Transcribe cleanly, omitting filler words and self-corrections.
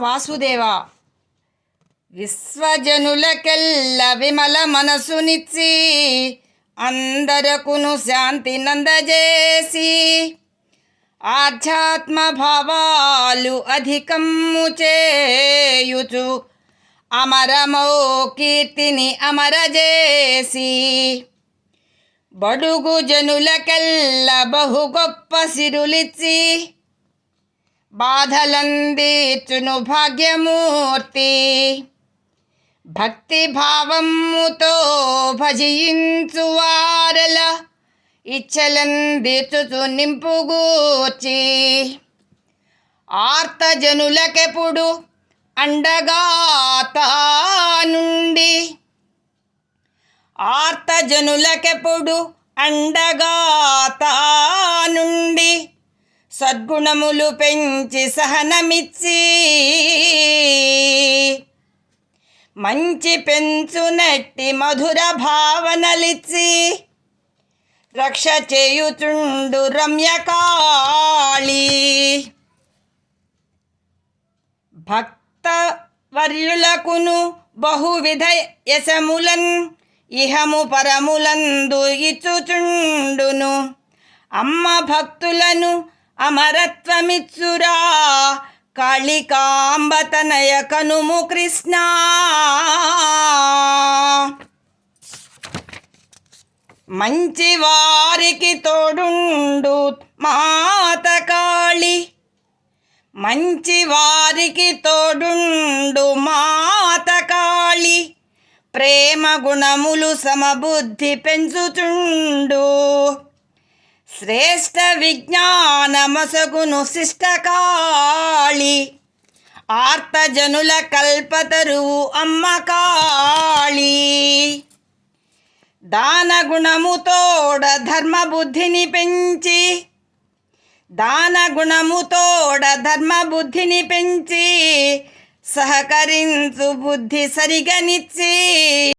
వాసుదేవ విశ్వజనులకెల్ల విమల మనసునిచ్చి అందరకును శాంతి నందజేసి ఆధ్యాత్మ భావాలు అధికము చేయుచు అమరమౌ కీర్తిని అమరజేసి బడుగు జనులకెల్ల బహు గొప్ప సిరులిచ్చి బాధలందీర్చును భాగ్యమూర్తి భక్తి భావముతో భజించు వారల ఇచ్చలందీర్చుచు నింపుగూర్చి ఆర్తజనులకెప్పుడు అండగా తానుండి ఆర్తజనులకెప్పుడు అండగా తానుండి సద్గుణములు పెంచి సహనమిచ్చి మంచి పెంచునట్టి మధుర భావనలిచ్చి రక్ష చేయుచుండు రమ్యకాళి భక్త వర్యులకును బహువిధ యశములన్ ఇహము పరములందు ఇచ్చుచుండును అమ్మ భక్తులను అమరత్వమిచ్చురా కాళికాంబతనయ కనుము కృష్ణ. మంచి వారికి తోడుండు మాత కాళి మంచి వారికి తోడుండు మాత కాళి ప్రేమ గుణములు సమబుద్ధి పెంచుచుండు శ్రేష్ఠ విజ్ఞానమసగును శిష్టకాళి ఆర్తజనుల కల్పతరువు అమ్మ కాళి దానగుణముతోడ ధర్మబుద్ధిని పెంచి దానగుణముతోడ ధర్మబుద్ధిని పెంచి సహకరించు బుద్ధి సరిగనిచ్చి